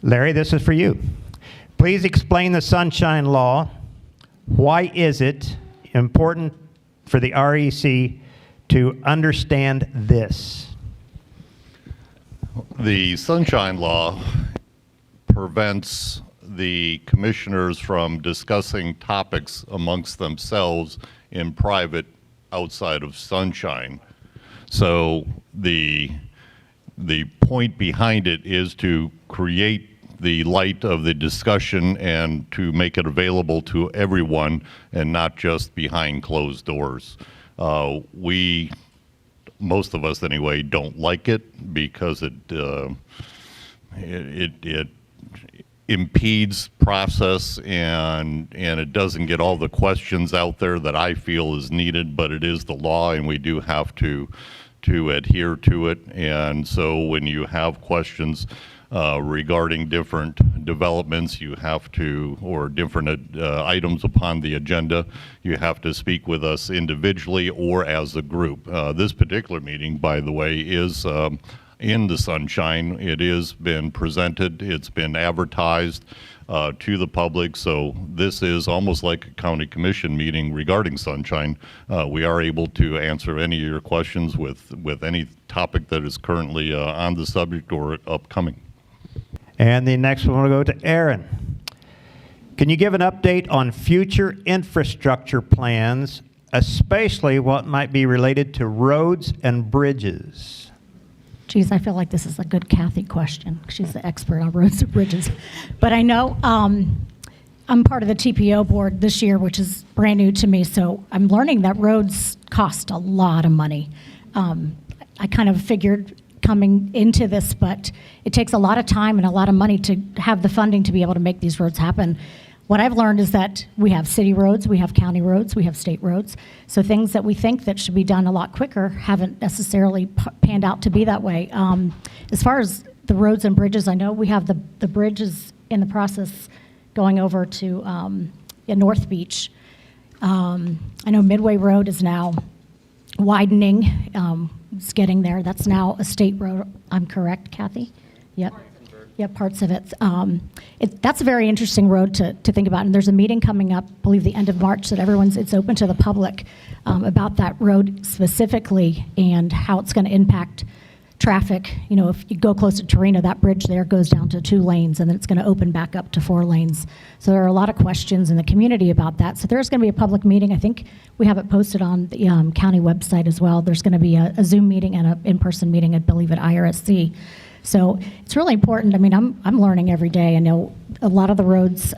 Larry, this is for you. Please explain the Sunshine Law. Why is it important for the REC to understand this? The Sunshine Law prevents the commissioners from discussing topics amongst themselves in private outside of sunshine. So the point behind it is to create the light of the discussion and to make it available to everyone and not just behind closed doors. Most of us anyway, don't like it because it impedes process and it doesn't get all the questions out there that I feel is needed, but it is the law and we do have to adhere to it. And so when you have questions regarding different developments, you have to, or different items upon the agenda, you have to speak with us individually or as a group. This particular meeting, by the way, is in the sunshine. It has been presented, it's been advertised to the public, so this is almost like a county commission meeting regarding sunshine. We are able to answer any of your questions with any topic that is currently on the subject or upcoming. And the next one will go to Aaron. Can you give an update on future infrastructure plans, especially what might be related to roads and bridges? Geez, I feel like this is a good Kathy question. She's the expert on roads and bridges. But I know I'm part of the TPO board this year, which is brand new to me, so I'm learning that roads cost a lot of money. I kind of figured coming into this, but it takes a lot of time and a lot of money to have the funding to be able to make these roads happen. What I've learned is that we have city roads, we have county roads, we have state roads. So things that we think that should be done a lot quicker haven't necessarily panned out to be that way. As far as the roads and bridges, I know we have the bridges in the process going over to North Beach. I know Midway Road is now widening. It's getting there. That's now a state road. I'm correct, Kathy? Yep. Yeah, parts of it. That's a very interesting road to think about. And there's a meeting coming up, I believe the end of March, that it's open to the public about that road specifically and how it's going to impact traffic. You know, if you go close to Torino, that bridge there goes down to 2 lanes, and then it's going to open back up to 4 lanes. So there are a lot of questions in the community about that. So there's going to be a public meeting. I think we have it posted on the county website as well. There's going to be a Zoom meeting and an in-person meeting, I believe, at IRSC. So it's really important. I mean, I'm learning every day. I know a lot of the roads,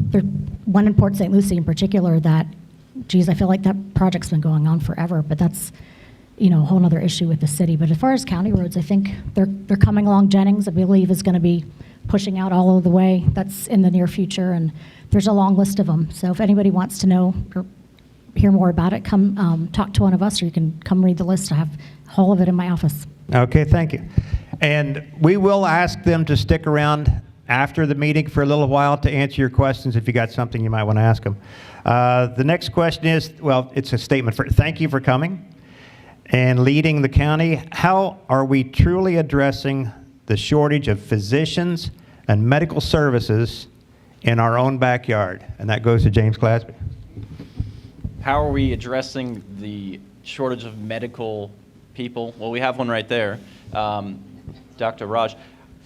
there's one in Port St. Lucie in particular that, geez, I feel like that project's been going on forever, but that's, a whole other issue with the city. But as far as county roads, I think they're coming along. Jennings, I believe, is going to be pushing out all of the way. That's in the near future, and there's a long list of them. So if anybody wants to know or hear more about it, come talk to one of us, or you can come read the list. I have all of it in my office. Okay, thank you. And we will ask them to stick around after the meeting for a little while to answer your questions if you got something you might want to ask them. The next question is, well, it's a statement for thank you for coming and leading the county. How are we truly addressing the shortage of physicians and medical services in our own backyard? And that goes to James Clasby. How are we addressing the shortage of medical people? Well, we have one right there. Dr. Raj,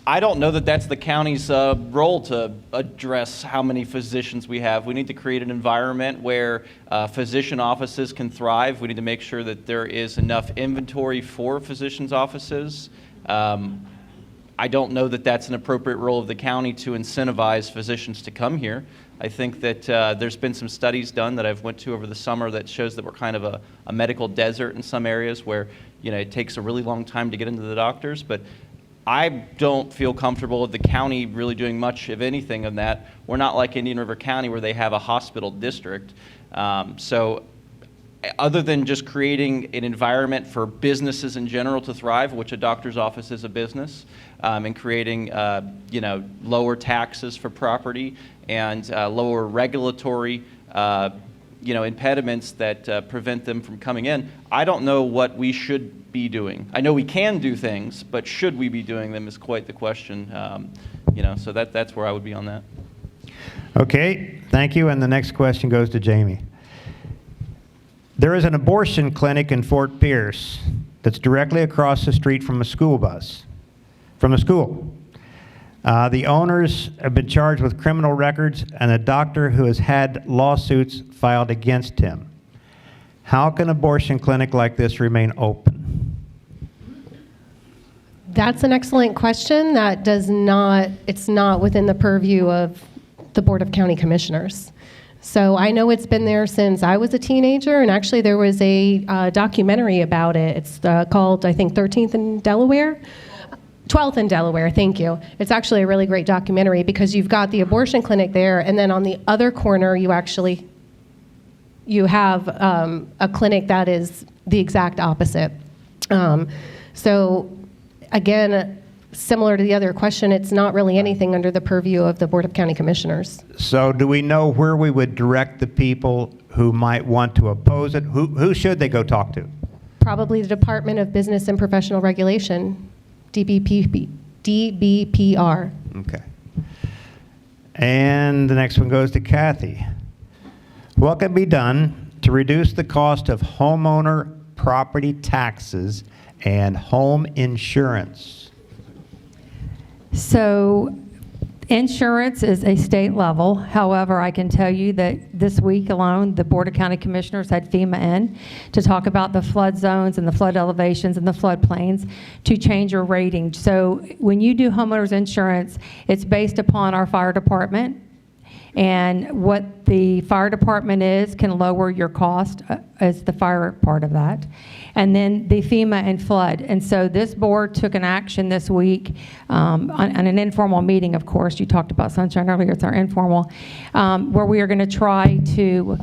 I don't know that that's the county's role to address how many physicians we have. We need to create an environment where physician offices can thrive. We need to make sure that there is enough inventory for physicians' offices. I don't know that that's an appropriate role of the county to incentivize physicians to come here. I think that there's been some studies done that I've went to over the summer that shows that we're kind of a medical desert in some areas where it takes a really long time to get into the doctors. But I don't feel comfortable with the county really doing much of anything of that. We're not like Indian River County where they have a hospital district. So other than just creating an environment for businesses in general to thrive, which a doctor's office is a business, and creating lower taxes for property and lower regulatory impediments that prevent them from coming in. I don't know what we should be doing. I know we can do things, but should we be doing them is quite the question. So that's where I would be on that. Okay, thank you. And the next question goes to Jamie. There is an abortion clinic in Fort Pierce that's directly across the street from a school. The owners have been charged with criminal records and a doctor who has had lawsuits filed against him. How can an abortion clinic like this remain open? That's an excellent question. It's not within the purview of the Board of County Commissioners. So I know it's been there since I was a teenager, and actually there was a documentary about it. It's called, I think, 13th in Delaware. 12th in Delaware, thank you. It's actually a really great documentary because you've got the abortion clinic there, and then on the other corner you have a clinic that is the exact opposite. So again, similar to the other question, it's not really anything under the purview of the Board of County Commissioners. So do we know where we would direct the people who might want to oppose it? Who should they go talk to? Probably the Department of Business and Professional Regulation, DBPR. Okay. And the next one goes to Kathy. What can be done to reduce the cost of homeowner property taxes and home insurance? So insurance is a state level. However, I can tell you that this week alone, the Board of County Commissioners had FEMA in to talk about the flood zones and the flood elevations and the floodplains to change your rating. So when you do homeowners insurance, it's based upon our fire department, and what the fire department is can lower your cost as the fire part of that. And then the FEMA and flood. And so this board took an action this week on an informal meeting, of course. You talked about sunshine earlier, it's our informal, where we are going to try to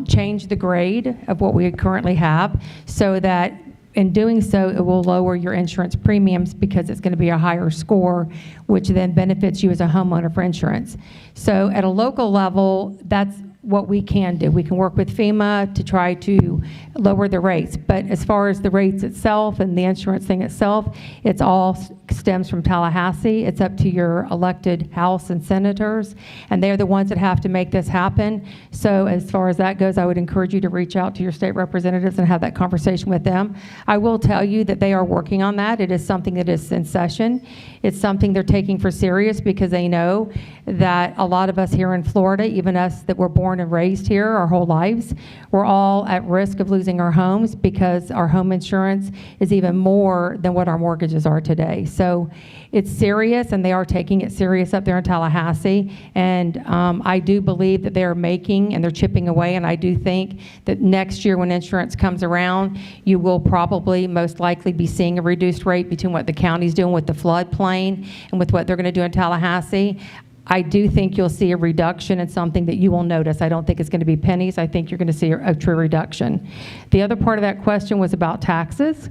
change the grade of what we currently have so that in doing so, it will lower your insurance premiums because it's going to be a higher score, which then benefits you as a homeowner for insurance. So at a local level, that's what we can do. We can work with FEMA to try to lower the rates. But as far as the rates itself and the insurance thing itself, it's all stems from Tallahassee. It's up to your elected House and senators, and they're the ones that have to make this happen. So as far as that goes, I would encourage you to reach out to your state representatives and have that conversation with them. I will tell you that they are working on that. It is something that is in session. It's something they're taking for serious because they know that a lot of us here in Florida, even us that were born and raised here our whole lives, we're all at risk of losing our homes because our home insurance is even more than what our mortgages are today. So it's serious, and they are taking it serious up there in Tallahassee. And I do believe that they are making and they're chipping away. And I do think that next year when insurance comes around, you will probably most likely be seeing a reduced rate between what the county's doing with the floodplain and with what they're going to do in Tallahassee. I do think you'll see a reduction in something that you will notice. I don't think it's going to be pennies. I think you're going to see a true reduction. The other part of that question was about taxes.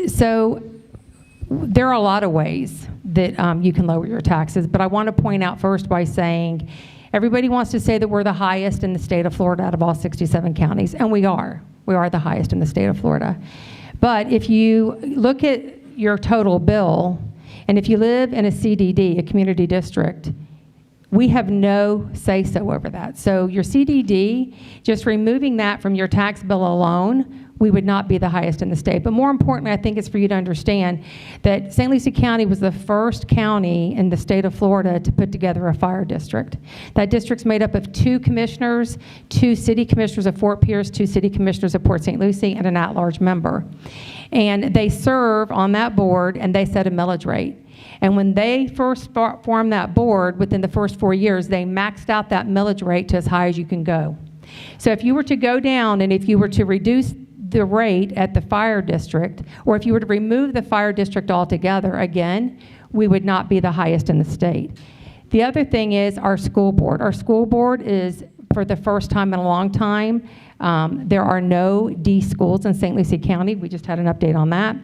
So there are a lot of ways that you can lower your taxes, but I want to point out first by saying everybody wants to say that we're the highest in the state of Florida out of all 67 counties, and we are. We are the highest in the state of Florida. But if you look at your total bill, and if you live in a CDD, a community district, we have no say-so over that. So your CDD, just removing that from your tax bill alone, we would not be the highest in the state. But more importantly, I think it's for you to understand that St. Lucie County was the first county in the state of Florida to put together a fire district. That district's made up of 2 commissioners, 2 city commissioners of Fort Pierce, 2 city commissioners of Port St. Lucie, and an at-large member. And they serve on that board, and they set a millage rate. And when they first formed that board, within the first 4 years, they maxed out that millage rate to as high as you can go. So if you were to go down and if you were to reduce the rate at the fire district, or if you were to remove the fire district altogether, again, we would not be the highest in the state. The other thing is our school board. Our school board is, for the first time in a long time, there are no D schools in St. Lucie County. We just had an update on that.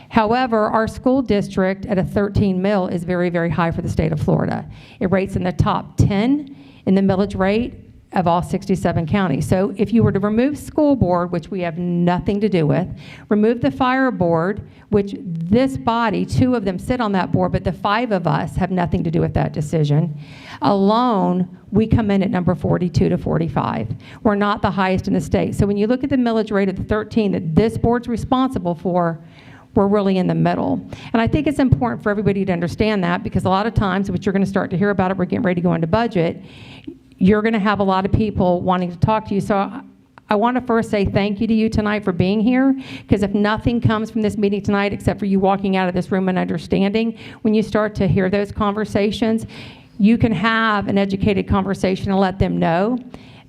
However, our school district at a 13 mil is very, very high for the state of Florida. It rates in the top 10 in the millage rate of all 67 counties. So if you were to remove school board, which we have nothing to do with, remove the fire board, which this body, 2 of them sit on that board, but the 5 of us have nothing to do with that decision, alone, we come in at number 42 to 45. We're not the highest in the state. So when you look at the millage rate of the 13 that this board's responsible for, we're really in the middle. And I think it's important for everybody to understand that, because a lot of times, which you're going to start to hear about it, we're getting ready to go into budget, you're going to have a lot of people wanting to talk to you. So I want to first say thank you to you tonight for being here, because if nothing comes from this meeting tonight except for you walking out of this room and understanding, when you start to hear those conversations, you can have an educated conversation and let them know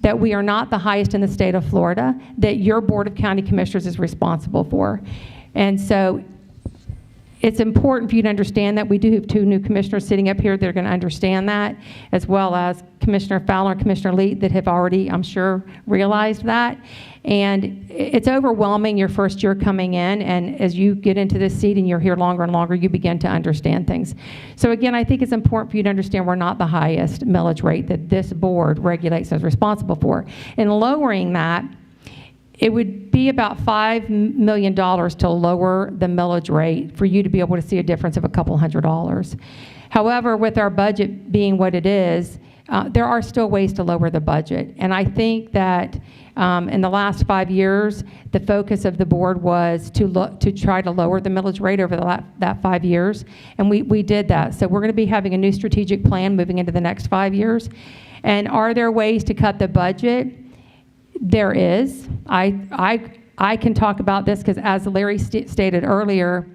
that we are not the highest in the state of Florida, that your Board of County Commissioners is responsible for. And so it's important for you to understand that we do have 2 new commissioners sitting up here that are going to understand that, as well as Commissioner Fowler and Commissioner Lee that have already, I'm sure, realized that. And it's overwhelming your first year coming in, and as you get into this seat and you're here longer and longer, you begin to understand things. So again, I think it's important for you to understand we're not the highest millage rate that this board regulates as responsible for. And lowering that, it would be about $5 million to lower the millage rate for you to be able to see a difference of a couple $100. However, with our budget being what it is, there are still ways to lower the budget. And I think that in the last 5 years, the focus of the board was to try to lower the millage rate over that 5 years. And we did that. So we're going to be having a new strategic plan moving into the next 5 years. And are there ways to cut the budget? There is. I can talk about this because, as Larry stated earlier,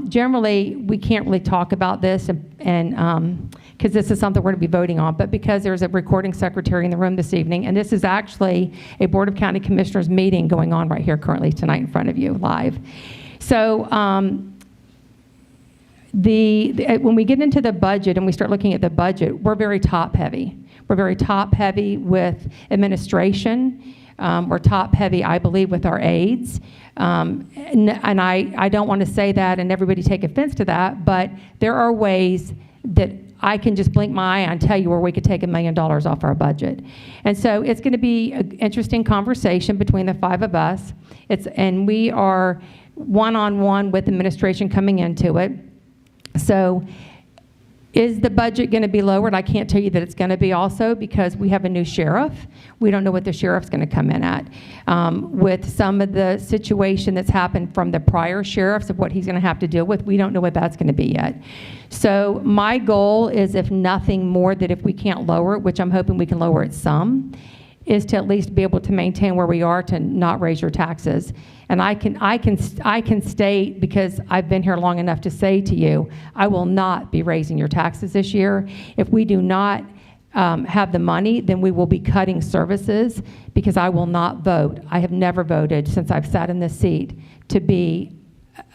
generally we can't really talk about this, and because this is something we're going to be voting on, but because there's a recording secretary in the room this evening, and this is actually a Board of County Commissioners meeting going on right here currently tonight in front of you live. So when we get into the budget and we start looking at the budget, we're very top heavy. We're very top heavy with administration. We're top heavy, I believe, with our aides. And I don't want to say that and everybody take offense to that, but there are ways that I can just blink my eye and tell you where we could take $1 million off our budget. And so it's going to be an interesting conversation between the 5 of us. And we are one-on-one with administration coming into it. So is the budget going to be lowered? I can't tell you that it's going to be, also because we have a new sheriff. We don't know what the sheriff's going to come in at. With some of the situation that's happened from the prior sheriffs of what he's going to have to deal with, we don't know what that's going to be yet. So my goal is, if nothing more, that if we can't lower it, which I'm hoping we can lower it some, is to at least be able to maintain where we are, to not raise your taxes. And I can state, because I've been here long enough to say to you, I will not be raising your taxes this year. If we do not have the money, then we will be cutting services, because I will not vote. I have never voted since I've sat in this seat to be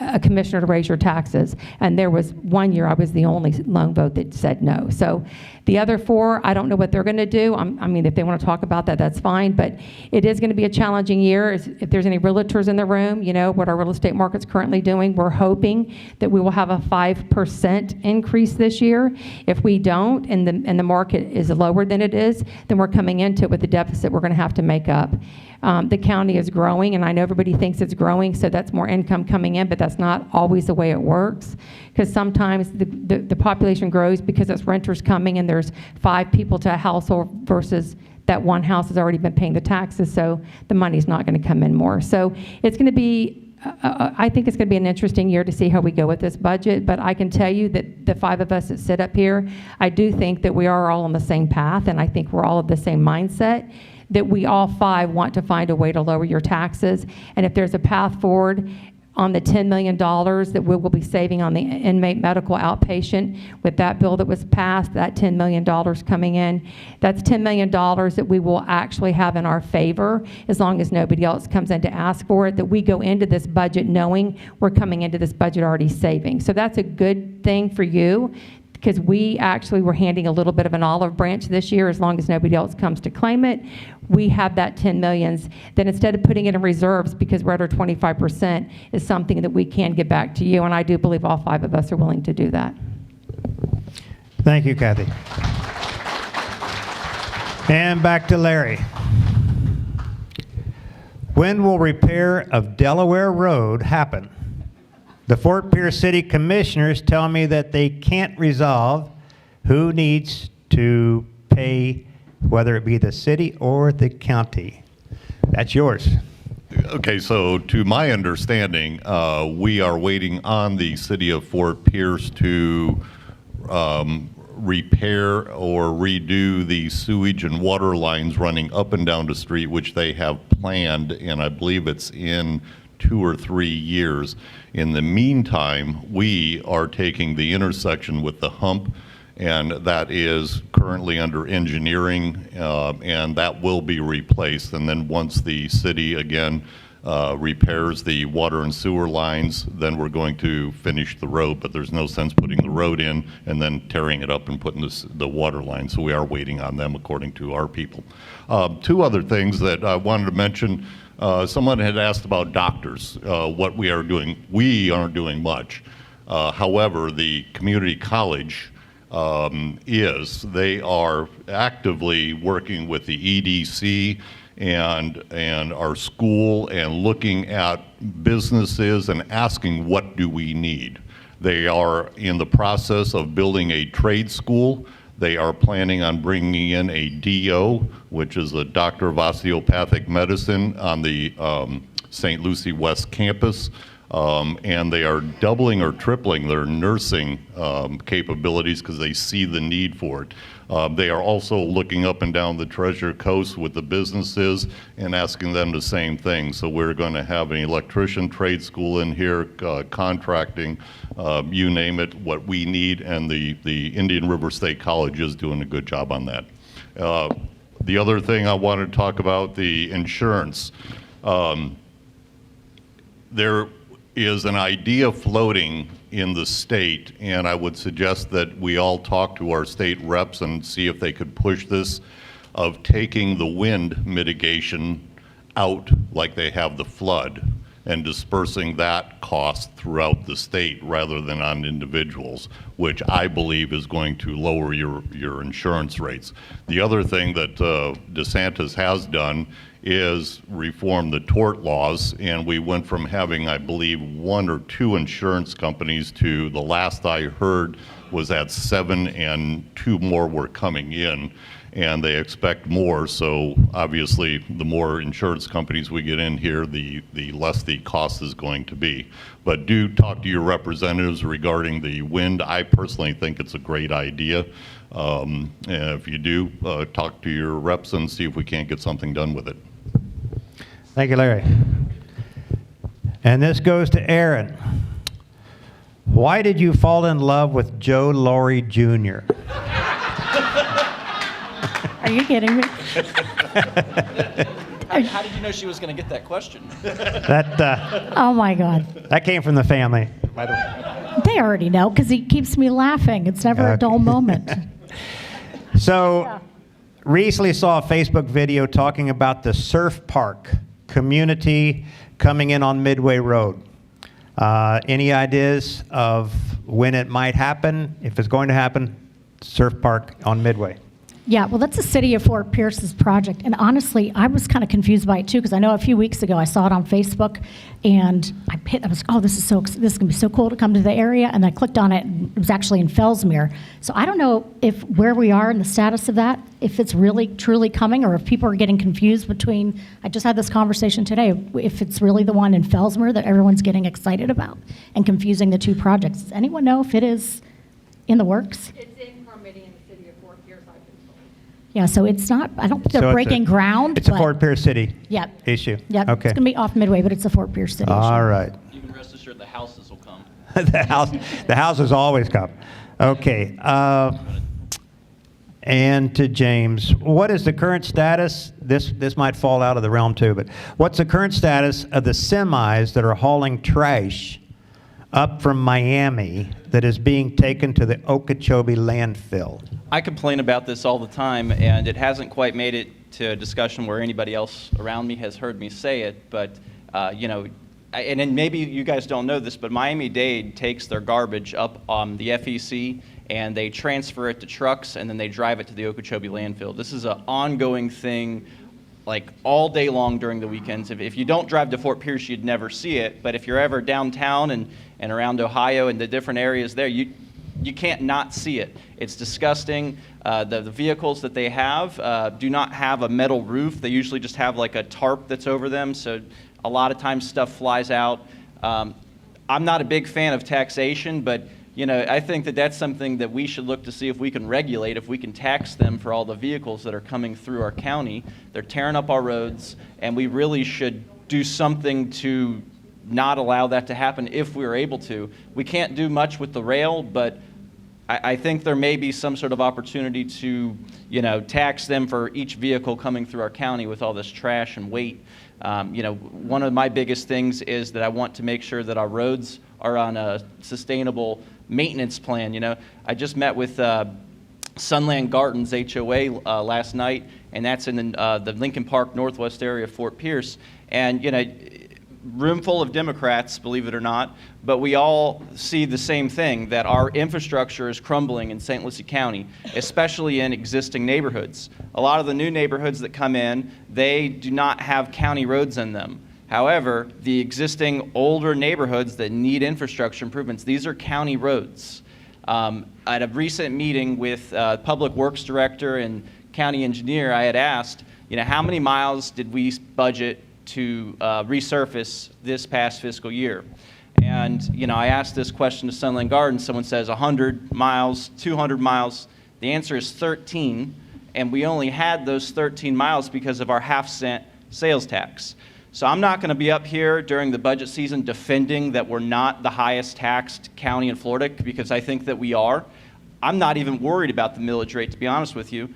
a commissioner to raise your taxes. And there was 1 year I was the only lone vote that said no. So the other 4, I don't know what they're going to do. I mean, if they want to talk about that, that's fine. But it is going to be a challenging year. If there's any realtors in the room, you know what our real estate market's currently doing. We're hoping that we will have a 5% increase this year. If we don't, and the market is lower than it is, then we're coming into it with a deficit we're going to have to make up. The county is growing, and I know everybody thinks it's growing, so that's more income coming in, but that's not always the way it works, because sometimes the population grows because it's renters coming and there's 5 people to a household versus that one house has already been paying the taxes, so the money's not going to come in more. So it's going to be, I think it's going to be an interesting year to see how we go with this budget, but I can tell you that the 5 of us that sit up here, I do think that we are all on the same path, and I think we're all of the same mindset, that we all 5 want to find a way to lower your taxes. And if there's a path forward on the $10 million that we will be saving on the inmate medical outpatient with that bill that was passed, that $10 million coming in, that's $10 million that we will actually have in our favor, as long as nobody else comes in to ask for it, that we go into this budget knowing we're coming into this budget already saving. So that's a good thing for you, because we actually were handing a little bit of an olive branch this year. As long as nobody else comes to claim it, we have that 10 millions. Then instead of putting it in reserves, because we're at our 25%, is something that we can get back to you. And I do believe all 5 of us are willing to do that. Thank you, Kathy. And back to Larry. When will repair of Delaware Road happen? The Fort Pierce City Commissioners tell me that they can't resolve who needs to pay, whether it be the city or the county. That's yours. Okay, so to my understanding, we are waiting on the city of Fort Pierce to repair or redo the sewage and water lines running up and down the street, which they have planned, and I believe it's in 2 or 3 years. In the meantime, we are taking the intersection with the hump, and that is currently under engineering, and that will be replaced. And then once the city, again, repairs the water and sewer lines, then we're going to finish the road, but there's no sense putting the road in and then tearing it up and putting the water line. So we are waiting on them according to our people. 2 other things that I wanted to mention. Someone had asked about doctors, what we are doing. We aren't doing much. However, the community college they are actively working with the EDC and our school and looking at businesses and asking what do we need. They are in the process of building a trade school. They are planning on bringing in a DO, which is a doctor of osteopathic medicine, on the St. Lucie West campus. And they are doubling or tripling their nursing capabilities because they see the need for it. They are also looking up and down the Treasure Coast with the businesses and asking them the same thing. So we're going to have an electrician trade school in here, contracting, you name it, what we need, and the Indian River State College is doing a good job on that. The other thing I wanted to talk about, the insurance. There is an idea floating in the state, and I would suggest that we all talk to our state reps and see if they could push this, of taking the wind mitigation out like they have the flood and dispersing that cost throughout the state rather than on individuals, which I believe is going to lower your insurance rates. The other thing that DeSantis has done is reform the tort laws, and we went from having, I believe, 1 or 2 insurance companies to, the last I heard, was at 7, and 2 more were coming in, and they expect more. So obviously, the more insurance companies we get in here, the less the cost is going to be. But do talk to your representatives regarding the wind. I personally think it's a great idea. And if you do, talk to your reps and see if we can't get something done with it. Thank you, Larry. And this goes to Aaron. Why did you fall in love with Joe Laurie Jr.? Are you kidding me? How did you know she was going to get that question? Oh my God. That came from the family, by the way. They already know because he keeps me laughing. It's never a dull moment. So, recently saw a Facebook video talking about the surf park community coming in on Midway Road. Any ideas of when it might happen, if it's going to happen? Surf park on Midway. Yeah, well, that's the city of Fort Pierce's project. And honestly, I was kind of confused by it too, because I know a few weeks ago I saw it on Facebook, and I was, oh, this is going to be so cool to come to the area. And I clicked on it, and it was actually in Fellsmere. So I don't know if where we are in the status of that, if it's really truly coming, or if people are getting confused between, I just had this conversation today, if it's really the one in Fellsmere that everyone's getting excited about and confusing the 2 projects. Does anyone know if it is in the works? It's in permitting in the city of Fort Pierce, I've been told. Yeah, so it's not, I don't think they're So breaking ground. It's a but- Fort Pierce City Yep. issue. Yep. Okay. It's going to be off Midway, but it's a Fort Pierce City issue. All right. You can rest assured the houses will come. the houses always come. Okay. And to James, what is the current status? This might fall out of the realm too, but what's the current status of the semis that are hauling trash up from Miami that is being taken to the Okeechobee landfill? I complain about this all the time, and it hasn't quite made it to a discussion where anybody else around me has heard me say it, but, and then maybe you guys don't know this, but Miami-Dade takes their garbage up on the FEC and they transfer it to trucks and then they drive it to the Okeechobee landfill. This is an ongoing thing, like all day long during the weekends. If you don't drive to Fort Pierce, you'd never see it. But if you're ever downtown and around Ohio and the different areas there, you can't not see it. It's disgusting. The vehicles that they have do not have a metal roof. They usually just have like a tarp that's over them. So a lot of times stuff flies out. I'm not a big fan of taxation, but I think that that's something that we should look to see if we can regulate, if we can tax them for all the vehicles that are coming through our county. They're tearing up our roads, and we really should do something to not allow that to happen if we are able to. We can't do much with the rail, but I think there may be some sort of opportunity to, tax them for each vehicle coming through our county with all this trash and weight. One of my biggest things is that I want to make sure that our roads are on a sustainable maintenance plan. I just met with Sunland Gardens HOA last night, and that's in the Lincoln Park Northwest area of Fort Pierce. And, room full of Democrats, believe it or not, but we all see the same thing, that our infrastructure is crumbling in St. Lucie County, especially in existing neighborhoods. A lot of the new neighborhoods that come in, they do not have county roads in them. However, the existing older neighborhoods that need infrastructure improvements, these are county roads. At a recent meeting with Public Works Director and County Engineer, I had asked, how many miles did we budget to resurface this past fiscal year? And, I asked this question to Sunland Gardens. Someone says 100 miles, 200 miles. The answer is 13, and we only had those 13 miles because of our half-cent sales tax. So I'm not going to be up here during the budget season defending that we're not the highest taxed county in Florida, because I think that we are. I'm not even worried about the millage rate, to be honest with you.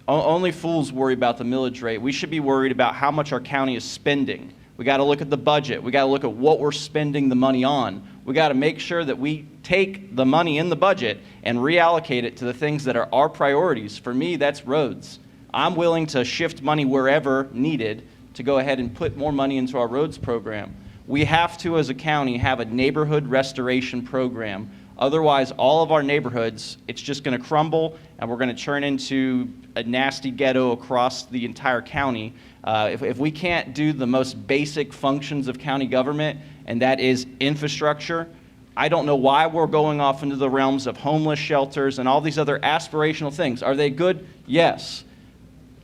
Only fools worry about the millage rate. We should be worried about how much our county is spending. We got to look at the budget. We got to look at what we're spending the money on. We got to make sure that we take the money in the budget and reallocate it to the things that are our priorities. For me, that's roads. I'm willing to shift money wherever needed to go ahead and put more money into our roads program. We have to, as a county, have a neighborhood restoration program. Otherwise, all of our neighborhoods, it's just going to crumble, and we're going to turn into a nasty ghetto across the entire county. If we can't do the most basic functions of county government, and that is infrastructure, I don't know why we're going off into the realms of homeless shelters and all these other aspirational things. Are they good? Yes.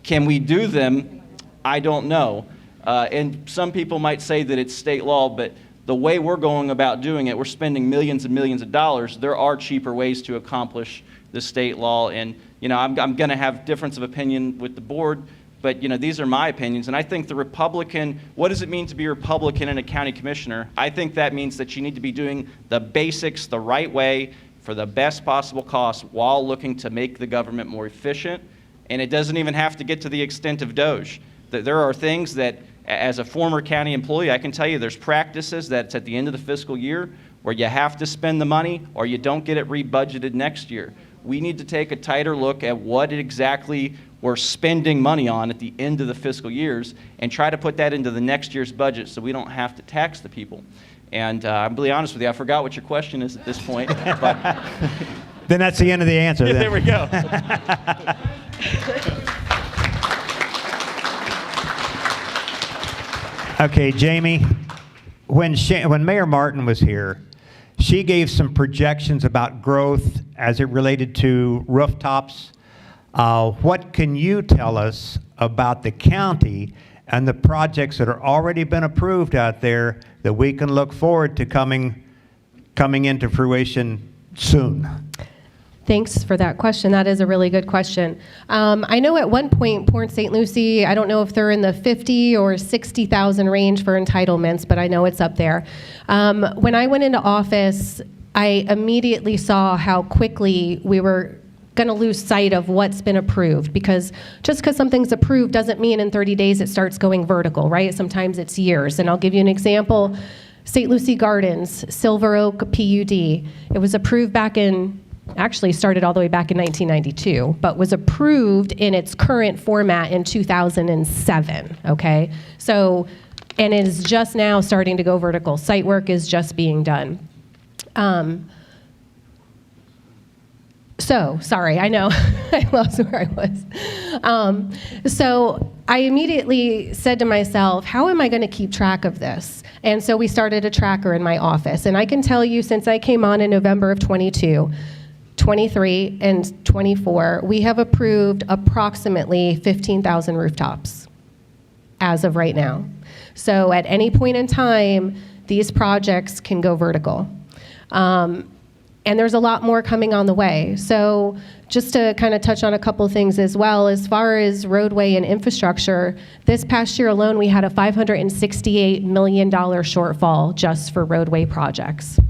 Can we do them? I don't know. And some people might say that it's state law, but the way we're going about doing it, we're spending millions and millions of dollars. There are cheaper ways to accomplish the state law. And, I'm going to have difference of opinion with the board, but, these are my opinions. And I think the Republican, what does it mean to be a Republican and a county commissioner? I think that means that you need to be doing the basics the right way for the best possible cost while looking to make the government more efficient. And it doesn't even have to get to the extent of Doge. There are things that, as a former county employee, I can tell you there's practices that's at the end of the fiscal year where you have to spend the money or you don't get it rebudgeted next year. We need to take a tighter look at what exactly we're spending money on at the end of the fiscal years and try to put that into the next year's budget so we don't have to tax the people. And I'm really honest with you, I forgot what your question is at this point. But Then that's the end of the answer. yeah, then. there we go. Okay, Jamie, when Mayor Martin was here, she gave some projections about growth as it related to rooftops. What can you tell us about the county and the projects that are already been approved out there that we can look forward to coming into fruition soon? Thanks for that question. That is a really good question. I know at one point, Port St. Lucie, I don't know if they're in the 50 or 60,000 range for entitlements, but I know it's up there. When I went into office, I immediately saw how quickly we were going to lose sight of what's been approved, because just because something's approved doesn't mean in 30 days it starts going vertical, right? Sometimes it's years. And I'll give you an example. St. Lucie Gardens, Silver Oak PUD. It was approved actually started all the way back in 1992, but was approved in its current format in 2007, okay? So and it is just now starting to go vertical. Site work is just being done. Sorry, I know, I lost where I was. So I immediately said to myself, how am I going to keep track of this? And so we started a tracker in my office. And I can tell you, since I came on in November of 22, 23, and 24, we have approved approximately 15,000 rooftops as of right now. So at any point in time, these projects can go vertical. And there's a lot more coming on the way. So just to kind of touch on a couple of things as well, as far as roadway and infrastructure, this past year alone, we had a $568 million shortfall just for roadway projects.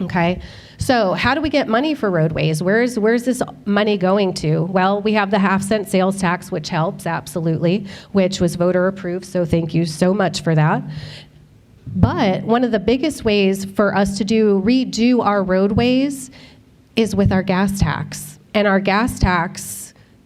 Okay, so how do we get money for roadways? Where's this money going to? Well, we have the half-cent sales tax, which helps, absolutely, which was voter approved, so thank you so much for that. But one of the biggest ways for us to redo our roadways is with our gas tax. And our gas tax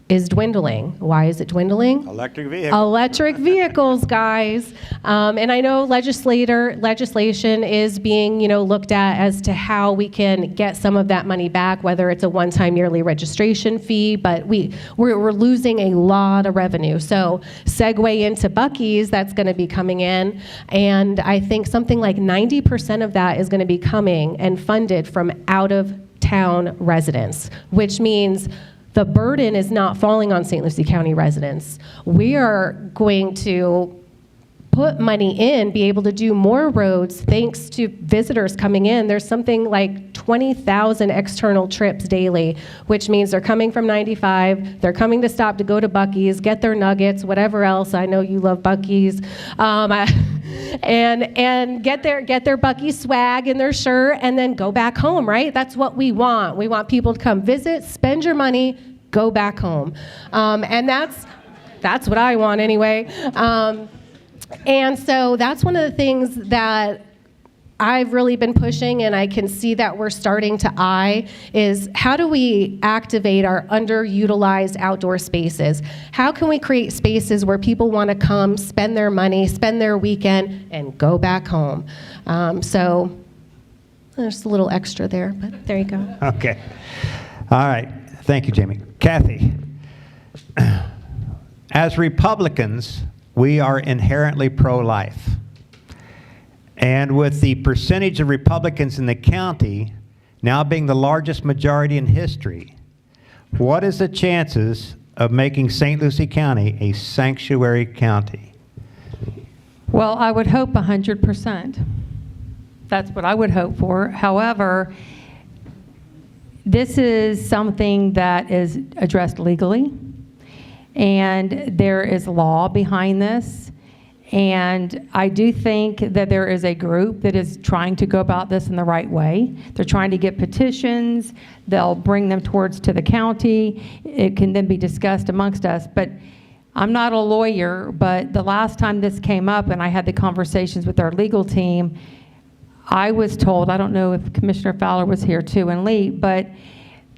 is dwindling. Why is it dwindling? Electric vehicles. Electric vehicles, guys. And I know legislation is being, looked at as to how we can get some of that money back, whether it's a one-time yearly registration fee, but we're losing a lot of revenue. So segue into Buc-ee's, that's going to be coming in, and I think something like 90% of that is going to be coming and funded from out-of-town residents, which means the burden is not falling on St. Lucie County residents. We are going to put money in, be able to do more roads thanks to visitors coming in. There's something like 20,000 external trips daily, which means they're coming from 95, they're coming to stop to go to Buc-ee's, get their nuggets, whatever else. I know you love Buc-ee's. And get their Buc-ee's swag in their shirt and then go back home, right? That's what we want. We want people to come visit, spend your money, go back home. And that's what I want anyway. And so that's one of the things that I've really been pushing, and I can see that we're starting to eye, is how do we activate our underutilized outdoor spaces? How can we create spaces where people want to come, spend their money, spend their weekend, and go back home? So there's a little extra there, but there you go. Okay. All right. Thank you, Jamie. Kathy, as Republicans, we are inherently pro-life. And with the percentage of Republicans in the county now being the largest majority in history, what is the chances of making St. Lucie County a sanctuary county? Well, I would hope 100%. That's what I would hope for. However, this is something that is addressed legally, and there is law behind this. And I do think that there is a group that is trying to go about this in the right way. They're trying to get petitions. They'll bring them to the county. It can then be discussed amongst us. But I'm not a lawyer, but the last time this came up and I had the conversations with our legal team, I was told, I don't know if Commissioner Fowler was here too, and Lee, but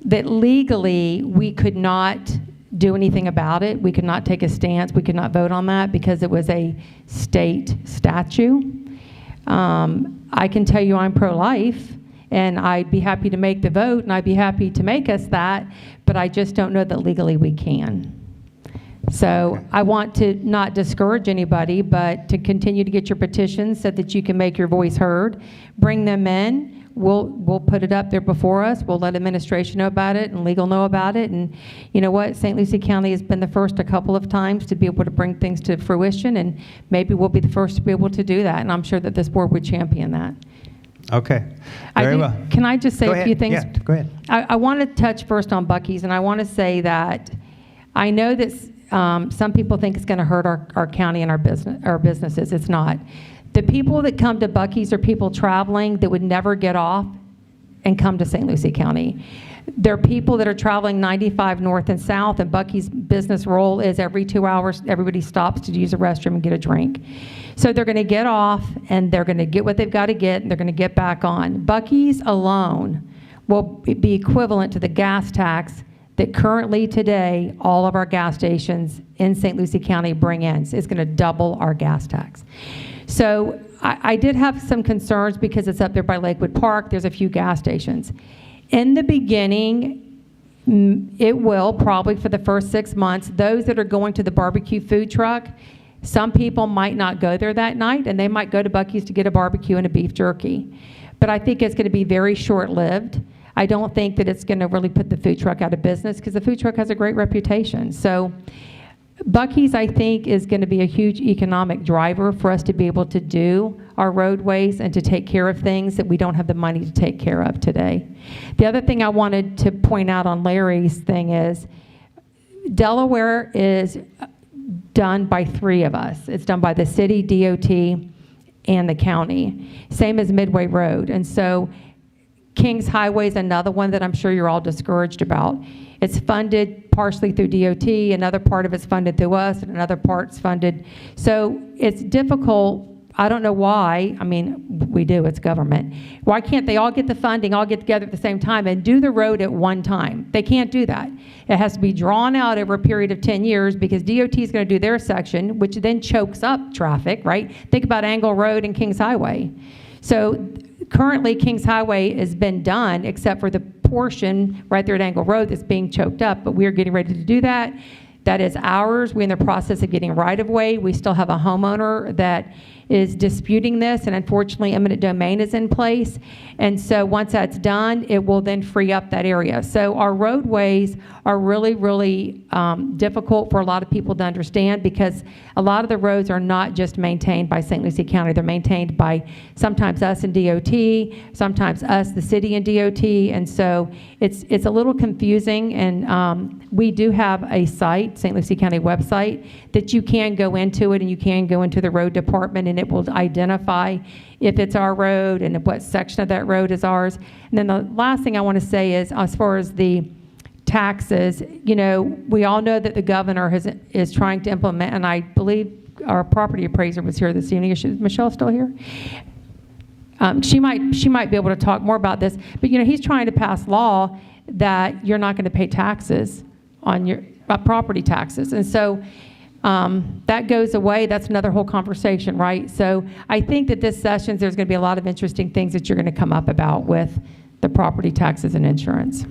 that legally we could not do anything about it. We could not take a stance. We could not vote on that because it was a state statute. I can tell you I'm pro-life, and I'd be happy to make the vote, and I'd be happy to make us that, but I just don't know that legally we can. So I want to not discourage anybody, but to continue to get your petitions so that you can make your voice heard. Bring them in. We'll put it up there before us. We'll let administration know about it and legal know about it. And you know what? St. Lucie County has been the first a couple of times to be able to bring things to fruition, and maybe we'll be the first to be able to do that. And I'm sure that this board would champion that. Okay. Very well. Can I just say Go a few ahead. things? Yeah, go ahead. I want to touch first on Buc-ee's, and I want to say that I know that some people think it's going to hurt our county and our businesses. It's not. The people that come to Buc-ee's are people traveling that would never get off and come to St. Lucie County. They're people that are traveling 95 north and south, and Buc-ee's business role is every 2 hours, everybody stops to use a restroom and get a drink. So they're going to get off, and they're going to get what they've got to get, and they're going to get back on. Buc-ee's alone will be equivalent to the gas tax that currently today all of our gas stations in St. Lucie County bring in. So it's going to double our gas tax. So I did have some concerns because it's up there by Lakewood Park. There's a few gas stations. In the beginning, it will probably for the first 6 months, those that are going to the barbecue food truck, some people might not go there that night, and they might go to Buc-ee's to get a barbecue and a beef jerky. But I think it's going to be very short-lived. I don't think that it's going to really put the food truck out of business because the food truck has a great reputation. So Buc-ee's, I think, is going to be a huge economic driver for us to be able to do our roadways and to take care of things that we don't have the money to take care of today. The other thing I wanted to point out on Larry's thing is Delaware is done by 3 of us. It's done by the city, DOT, and the county. Same as Midway Road. And so Kings Highway is another one that I'm sure you're all discouraged about. It's funded partially through DOT, another part of it's funded through us, and another part's funded. So it's difficult. I don't know why. I mean, we do, it's government. Why can't they all get the funding, all get together at the same time and do the road at one time? They can't do that. It has to be drawn out over a period of 10 years because DOT is going to do their section, which then chokes up traffic, right? Think about Angle Road and Kings Highway. So currently, Kings Highway has been done except for the portion right there at Angle Road that's being choked up, but we're getting ready to do that. That is ours. We're in the process of getting right-of-way. We still have a homeowner that is disputing this, and unfortunately, eminent domain is in place. And so once that's done, it will then free up that area. So our roadways are really, really difficult for a lot of people to understand because a lot of the roads are not just maintained by St. Lucie County. They're maintained by sometimes us and DOT, sometimes us, the city and DOT. And so it's a little confusing. And we do have a site, St. Lucie County website, that you can go into it and you can go into the road department and it will identify if it's our road and what section of that road is ours. And then the last thing I want to say is as far as the taxes, you know, we all know that the governor is trying to implement, and I believe our property appraiser was here this evening. Is Michelle still here? She might be able to talk more about this, but you know, he's trying to pass law that you're not going to pay taxes on your property taxes. And so that goes away. That's another whole conversation, right? So I think that this session, there's going to be a lot of interesting things that you're going to come up about with the property taxes and insurance.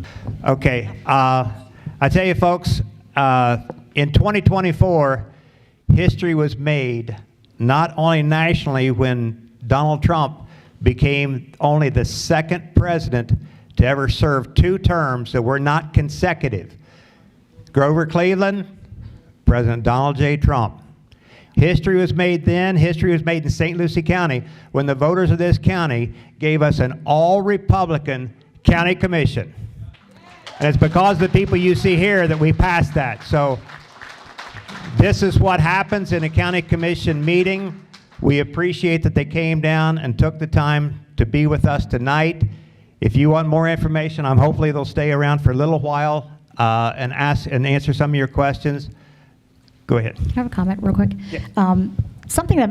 Okay. I tell you, folks, in 2024, history was made not only nationally when Donald Trump became only the 2nd president to ever serve 2 terms that were not consecutive. Grover Cleveland, President Donald J. Trump. History was made then. History was made in St. Lucie County when the voters of this county gave us an all-Republican county commission. And it's because of the people you see here that we passed that. So this is what happens in a county commission meeting. We appreciate that they came down and took the time to be with us tonight. If you want more information, hopefully they'll stay around for a little while and answer some of your questions. Go ahead. I have a comment real quick. Yeah. Something that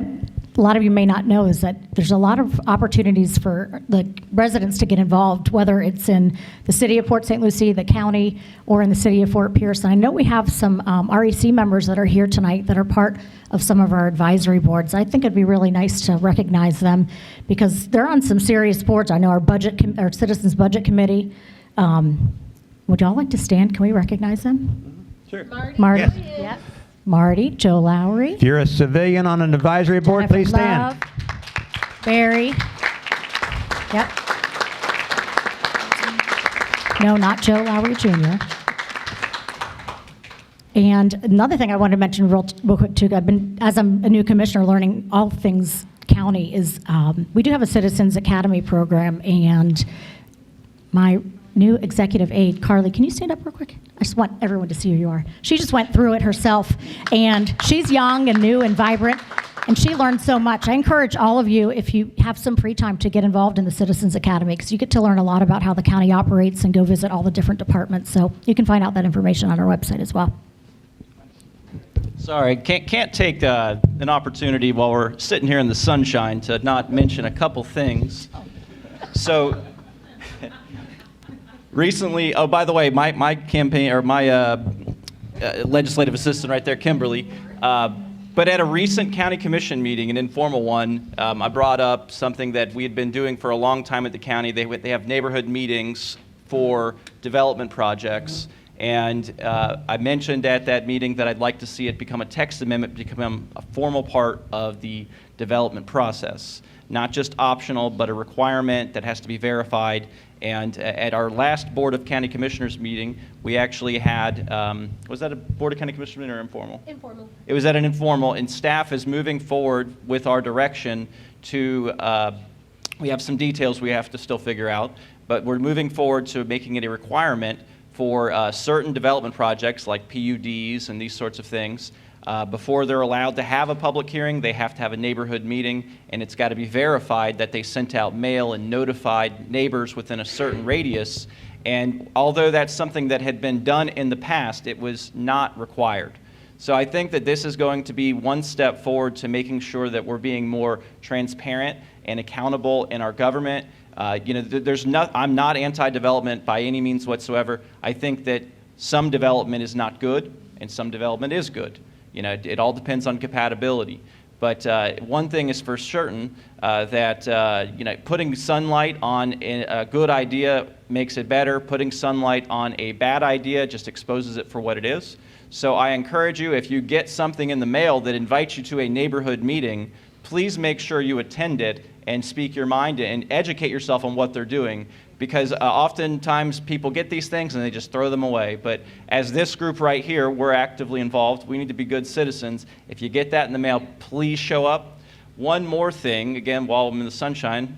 a lot of you may not know is that there's a lot of opportunities for the residents to get involved, whether it's in the city of Port St. Lucie, the county, or in the city of Fort Pierce. And I know we have some REC members that are here tonight that are part of some of our advisory boards. I think it'd be really nice to recognize them because they're on some serious boards. I know our Citizens Budget Committee. Would y'all like to stand? Can we recognize them? Sure. Marty. Yes. Yep. Marty, Joe Lowry. If you're a civilian on an advisory board, Jennifer please stand. Love, Barry. Yep. No, not Joe Lowry Jr. And another thing I wanted to mention real quick too, as I'm a new commissioner learning all things county, is we do have a Citizens Academy program, and my new executive aide, Carly, can you stand up real quick? I just want everyone to see who you are. She just went through it herself, and she's young and new and vibrant, and she learned so much. I encourage all of you, if you have some free time, to get involved in the Citizens Academy, because you get to learn a lot about how the county operates and go visit all the different departments. So you can find out that information on our website as well. Sorry, can't take an opportunity while we're sitting here in the sunshine to not mention a couple things. So recently, oh, by the way, my campaign, or my legislative assistant right there, Kimberly, But at a recent county commission meeting, an informal one, I brought up something that we had been doing for a long time at the county. They have neighborhood meetings for development projects. And I mentioned at that meeting that I'd like to see it become a text amendment, become a formal part of the development process. Not just optional, but a requirement that has to be verified. And at our last Board of County Commissioners meeting, we actually had, was that a Board of County Commissioners meeting or informal? Informal. It was at an informal, and staff is moving forward with our direction to, we have some details we have to still figure out, but we're moving forward to making it a requirement for certain development projects like PUDs and these sorts of things. Before they're allowed to have a public hearing, they have to have a neighborhood meeting, and it's got to be verified that they sent out mail and notified neighbors within a certain radius. And although that's something that had been done in the past, it was not required. So I think that this is going to be one step forward to making sure that we're being more transparent and accountable in our government. I'm not anti-development by any means whatsoever. I think that some development is not good and some development is good. It all depends on compatibility. But one thing is for certain, that putting sunlight on a good idea makes it better. Putting sunlight on a bad idea just exposes it for what it is. So I encourage you, if you get something in the mail that invites you to a neighborhood meeting, please make sure you attend it and speak your mind and educate yourself on what they're doing. Because oftentimes people get these things and they just throw them away. But as this group right here, we're actively involved. We need to be good citizens. If you get that in the mail, please show up. One more thing, again, while I'm in the sunshine,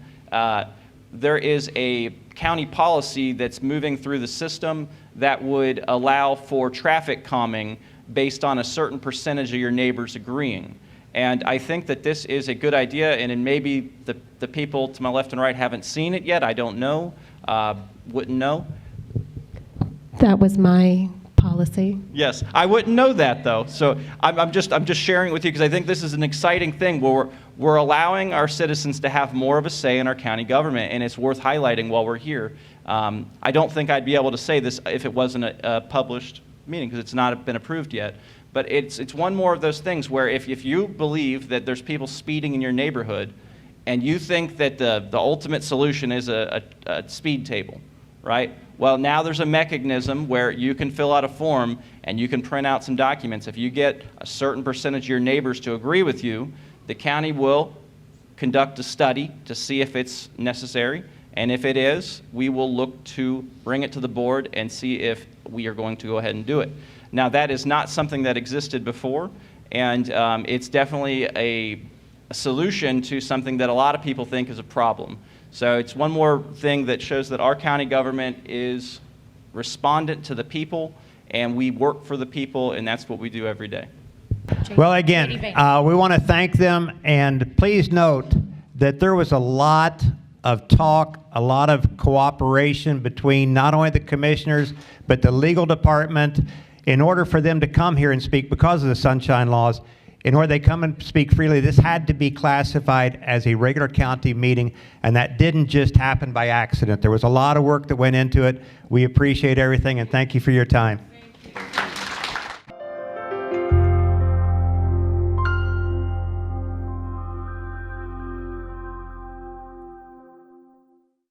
there is a county policy that's moving through the system that would allow for traffic calming based on a certain percentage of your neighbors agreeing. And I think that this is a good idea, and maybe the people to my left and right haven't seen it yet. I don't know. Wouldn't know. That was my policy. Yes, I wouldn't know that though. So I'm just sharing it with you because I think this is an exciting thing where we're allowing our citizens to have more of a say in our county government, and it's worth highlighting while we're here. I don't think I'd be able to say this if it wasn't a published meeting because it's not been approved yet. But it's one more of those things where if you believe that there's people speeding in your neighborhood and you think that the ultimate solution is a speed table, right? Well, now there's a mechanism where you can fill out a form and you can print out some documents. If you get a certain percentage of your neighbors to agree with you, the county will conduct a study to see if it's necessary. And if it is, we will look to bring it to the board and see if we are going to go ahead and do it. Now, that is not something that existed before, and it's definitely a solution to something that a lot of people think is a problem. So it's one more thing that shows that our county government is respondent to the people, and we work for the people, and that's what we do every day. Well, again, we want to thank them, and please note that there was a lot of talk, a lot of cooperation between not only the commissioners, but the legal department in order for them to come here and speak because of the sunshine laws. In order they come and speak freely, this had to be classified as a regular county meeting, and that didn't just happen by accident. There was a lot of work that went into it. We appreciate everything, and thank you for your time.